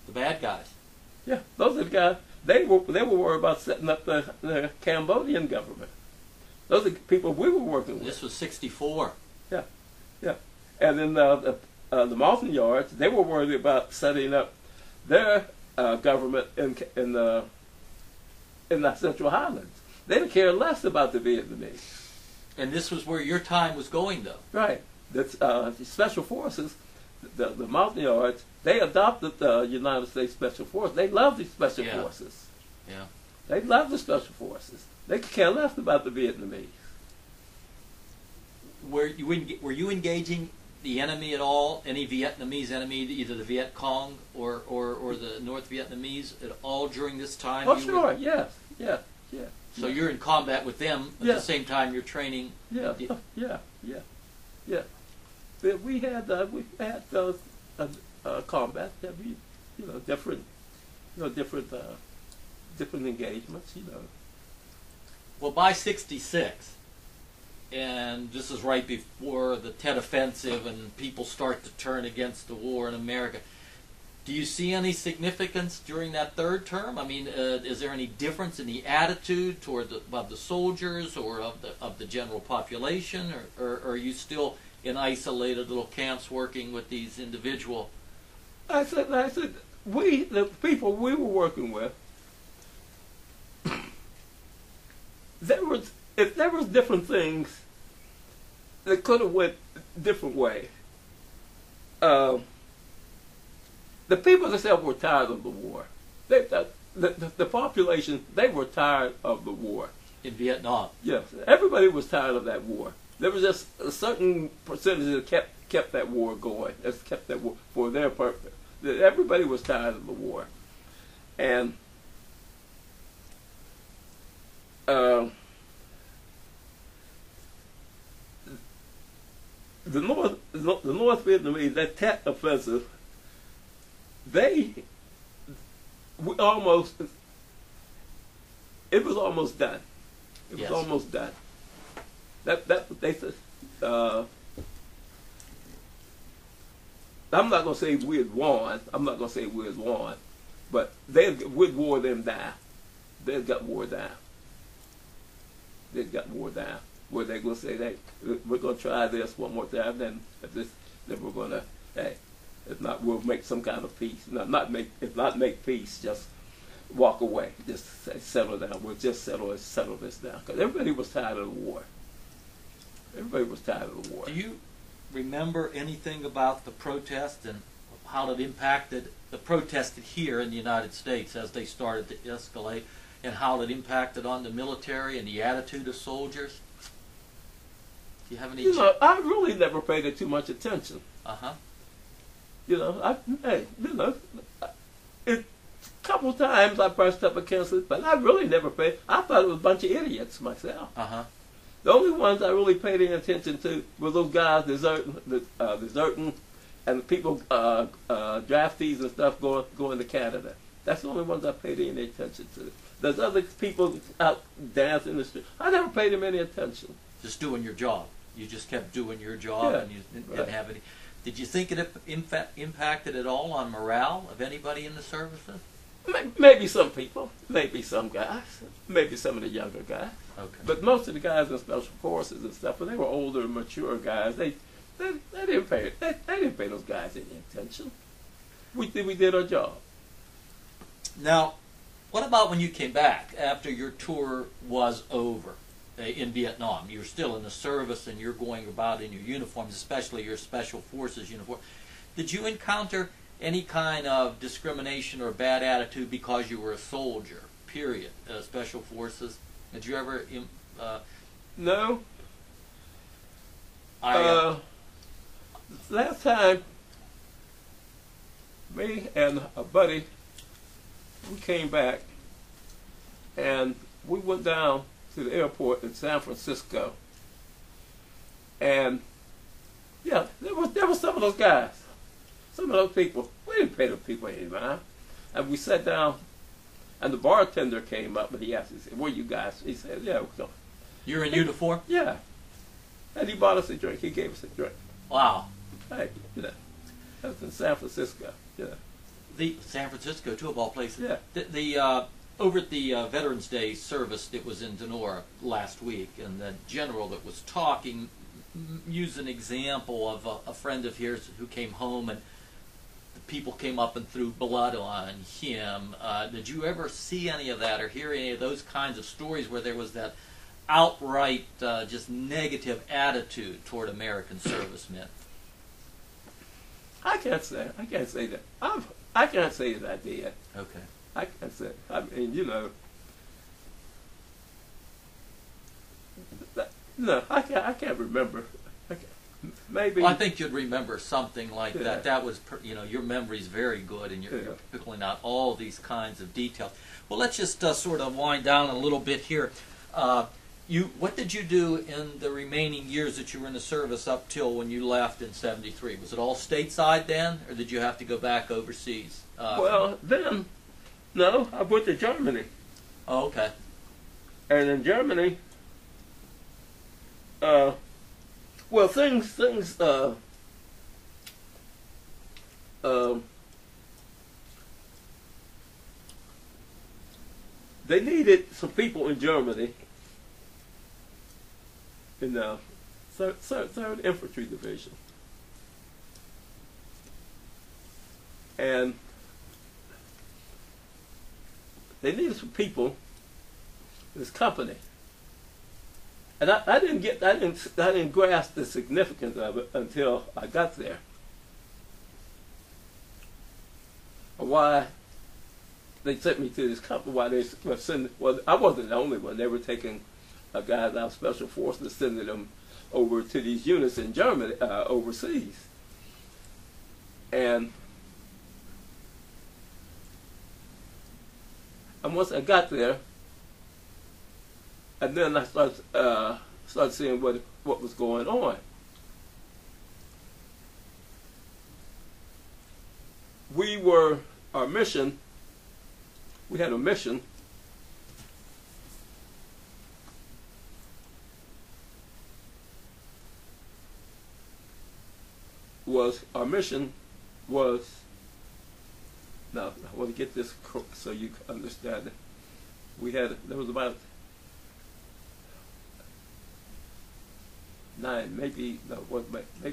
The bad guys. Yeah, those are the guys. They were worried about setting up the Cambodian government. Those are the people we were working with. This was '64. Yeah. And then the Montagnards, they were worried about setting up their government in the Central Highlands. They didn't care less about the Vietnamese. And this was where your time was going, though. Right. The Special Forces, the Montagnards, they adopted the United States Special Forces. They loved the Special Forces. Yeah. They loved the Special Forces. They could care less about the Vietnamese. Were you engaging the enemy at all? Any Vietnamese enemy, either the Viet Cong or the North Vietnamese at all during this time? Oh, sure. Yes. So you're in combat with them at the same time you're training. Yeah. We had combat. Different engagements. Well, by '66, and this is right before the Tet Offensive, and people start to turn against the war in America. Do you see any significance during that third term? I mean, is there any difference in the attitude toward of the soldiers or of the general population, or are you still in isolated little camps working with these individual? I said, the people we were working with, if there was different things that could have went different ways. The people themselves were tired of the war. The population, they were tired of the war. In Vietnam? Yes. Everybody was tired of that war. There was just a certain percentage that kept that war going. That's kept that war for their purpose. Everybody was tired of the war. And the North Vietnamese, that Tet Offensive, it was almost done. It was almost done. That they said. I'm not gonna say we had won. But we'd wore them down. They got wore down. Where they gonna say, we're gonna try this one more time, then we're gonna, if not, we'll make some kind of peace. If not make peace, just walk away. Just say, settle down. We'll just settle this down. Because everybody was tired of the war. Do you remember anything about the protest and how it impacted the protest here in the United States as they started to escalate, and how it impacted on the military and the attitude of soldiers? Do you have any? I really never paid it too much attention. A couple times I brushed up against it, but I really never paid. I thought it was a bunch of idiots myself. The only ones I really paid any attention to were those guys deserting, and the people, draftees and stuff going to Canada. That's the only ones I paid any attention to. There's other people out dancing in the street. I never paid them any attention. Just doing your job. You just kept doing your job, and you didn't have any. Did you think it impacted at all on morale of anybody in the services? Maybe some people, maybe some guys, maybe some of the younger guys. Okay. But most of the guys in special forces and stuff, when they were older, mature guys, they didn't pay those guys any attention. We did our job. Now, what about when you came back after your tour was over in Vietnam? You're still in the service and you're going about in your uniforms, especially your special forces uniform. Did you encounter any kind of discrimination or bad attitude because you were a soldier, period, special forces? Did you ever... No. Last time, me and a buddy, we came back and we went down to the airport in San Francisco. And, yeah, there was some of those guys. Some of those people, we didn't pay those people any mind. And we sat down, and the bartender came up, and he asked, he said, "Where you guys?" He said, "Yeah, we're going." You're in uniform? Yeah. And he bought us a drink. He gave us a drink. Wow. Hey, that was in San Francisco. The San Francisco, too, of all places. Yeah. The over at the Veterans Day service that was in Denora last week, and the general that was talking used an example of a friend of his who came home and people came up and threw blood on him. Did you ever see any of that or hear any of those kinds of stories where there was that outright just negative attitude toward American servicemen? I can't say that. I can't say that I did. Okay. I can't say. I mean, no, I can't remember. Maybe. Well, I think you'd remember something like that. That was, your memory's very good, and you're pulling out all these kinds of details. Well, let's just sort of wind down a little bit here. What did you do in the remaining years that you were in the service up till when you left in '73? Was it all stateside then, or did you have to go back overseas? Well, then, no, I went to Germany. Oh, okay. And in Germany, Well, things, they needed some people in Germany in the third Infantry Division, and they needed some people in this company. And I didn't grasp the significance of it until I got there. Why they sent me to this company? Why they were sending? Well, I wasn't the only one. They were taking guys out of Special Forces, sending them over to these units in Germany, overseas. And once I got there, and then I started seeing what was going on. Our mission, we had a mission was, now I want to get this so you understand it. There was about maybe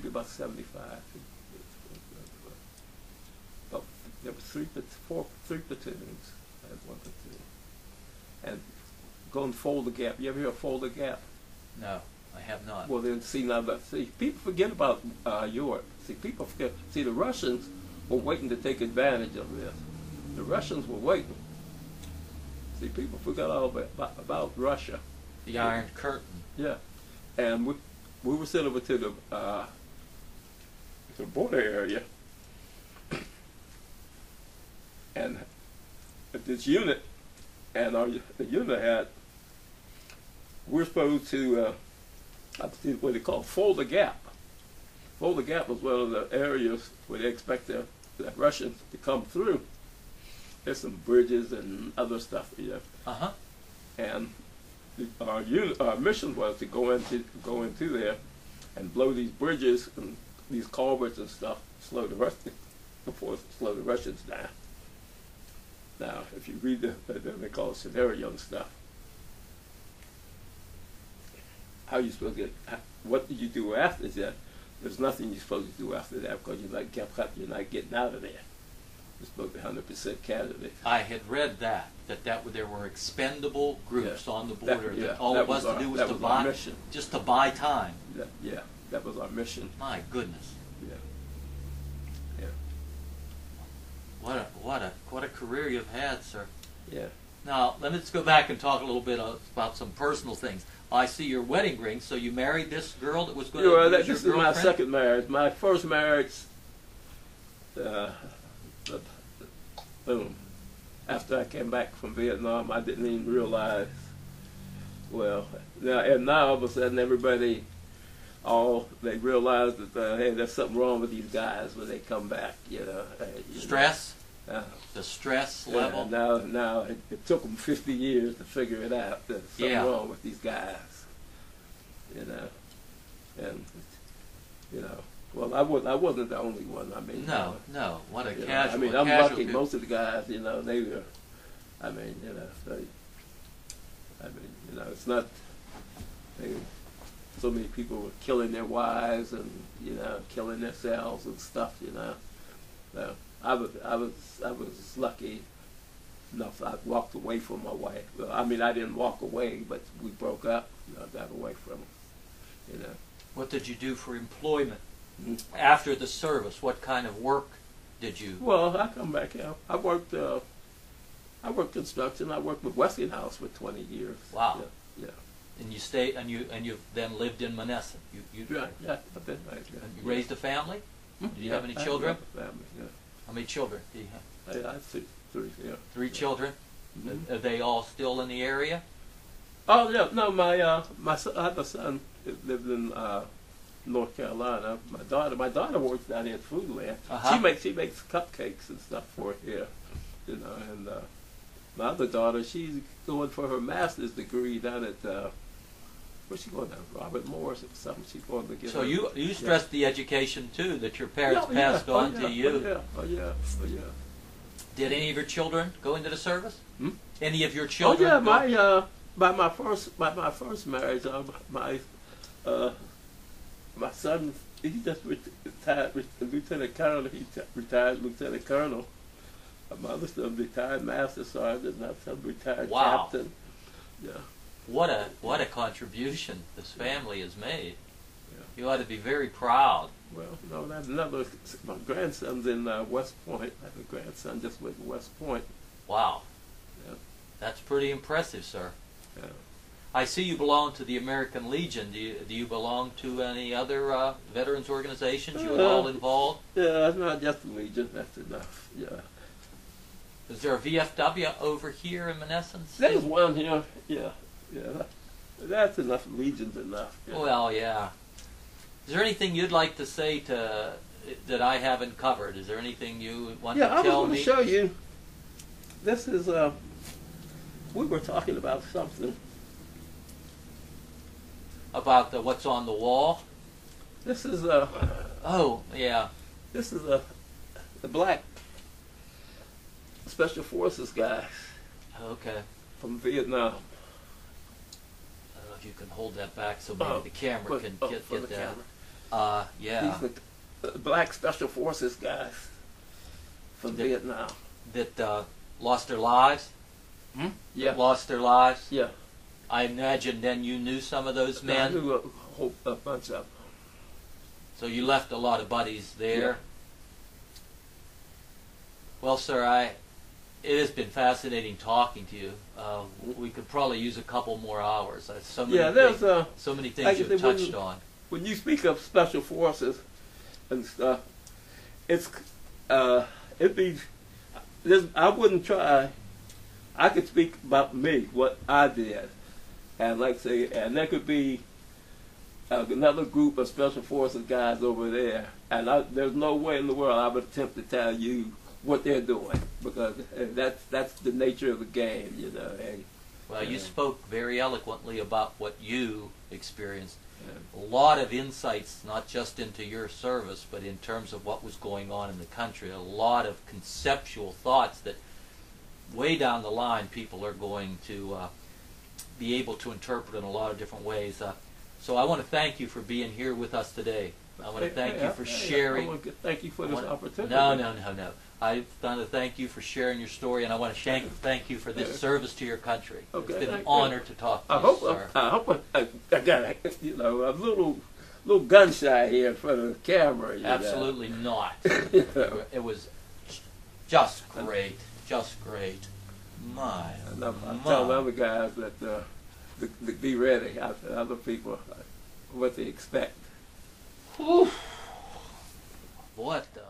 about 75. But there were three platoons. I had one platoon. And go and fold the gap. You ever hear of fold the gap? No, I have not. Well, then people forget about Europe. People forget. See, the Russians were waiting to take advantage of this. The Russians were waiting. See, people forgot all about Russia. The Iron Curtain. Yeah, and we were sent over to the border area, and this unit, and the unit we're supposed to what they call fold the gap. Fold the gap was one of the areas where they expect the Russians to come through. There's some bridges and other stuff, and our mission was to go into there and blow these bridges and these culverts and stuff, slow the Russians down. Now, if you read they call it scenario and stuff, how you supposed to what did you do after that? There's nothing you're supposed to do after that because you're not getting out of there. You're supposed to be 100% candidate. I had read that there were expendable groups on the border that all it was to do was to buy, just to buy time. Yeah, that was our mission. My goodness. Yeah. What a career you've had, sir. Yeah. Now let's go back and talk a little bit about some personal things. I see your wedding ring. So you married this girl that was going to be this is my second marriage. My first marriage, boom. After I came back from Vietnam, I didn't even realize. Well, now all of a sudden everybody, they realize that hey, there's something wrong with these guys when they come back. Stress. The stress level. Now it took them 50 years to figure it out. There's something wrong with these guys. And well, I wasn't the only one. I mean, no. What a casual. I mean, I'm lucky. Most of the guys, they were. I mean, it's not. So many people were killing their wives and killing themselves and stuff. So I was lucky enough. I walked away from my wife. Well, I mean, I didn't walk away, but we broke up. I got away from her. What did you do for employment after the service? What kind of work did you? Well, I come back here. I worked construction. I worked with Westinghouse for 20 years. Wow. Yeah. And you stayed, and you then lived in Monessen. Yeah. I've been right. Yeah. You raised a family? Do you have any children? I have a family. Yeah. How many children do you have? I have three. Yeah. 3 children. Mm-hmm. Are they all still in the area? Oh yeah, no. My son, I have a son that lived in North Carolina. My daughter works down here at Foodland. She makes cupcakes and stuff for here, And my other daughter, she's going for her master's degree down at what's she going to? Robert Morris or something. She's going to get. So her, you stressed the education too that your parents yeah, passed on to you. Oh yeah. Did any of your children go into the service? Hmm? Any of your Oh children? yeah, by my first marriage, my son, he just retired, Lieutenant Colonel. He retired Lieutenant Colonel. My mother still retired Master Sergeant. My son retired Captain. Yeah. What a contribution this family has made. Yeah. You ought to be very proud. Well, no, that's another. My grandson's in West Point. I have a grandson just went to West Point. Wow. Yeah. That's pretty impressive, sir. Yeah. I see you belong to the American Legion. Do you belong to any other veterans organizations? You at all involved? Yeah, it's not just the Legion. That's enough. Yeah. Is there a VFW over here in Menneson? There's one here. Yeah. Yeah. That's enough. Legion's enough. Yeah. Well, yeah. Is there anything you'd like to say that I haven't covered? Is there anything you want to tell me? Yeah, I was going to show you. This is we were talking about something. About what's on the wall? This is Oh, yeah. This is the black Special Forces guys Okay. from Vietnam. I don't know if you can hold that back so maybe the camera can get the that. camera. Yeah. These the black Special Forces guys from Vietnam. That lost their lives? Hmm? Yeah. That lost their lives? Yeah. I imagine then you knew some of those I men? knew a bunch of them. So you left a lot of buddies there? Yeah. Well, sir, it has been fascinating talking to you. We could probably use a couple more hours. So many things you've touched on. When you speak of Special Forces and stuff, I wouldn't try. I could speak about me, what I did, and and there could be another group of Special Forces guys over there, and there's no way in the world I would attempt to tell you what they're doing, because that's the nature of the game, you know. Well, you spoke very eloquently about what you experienced. A lot of insights, not just into your service, but in terms of what was going on in the country. A lot of conceptual thoughts that way down the line people are going to be able to interpret in a lot of different ways. So I want to thank you for being here with us today. I want to thank you for sharing. I want to thank you for this opportunity. No. I want to thank you for sharing your story, and I want to thank you for this service to your country. Okay, it's been an honor to talk to you, sir. I hope I got a little gun shy here in front of the camera. Absolutely not. It was just great. My. I'm telling other guys that to be ready. Other people what they expect. What the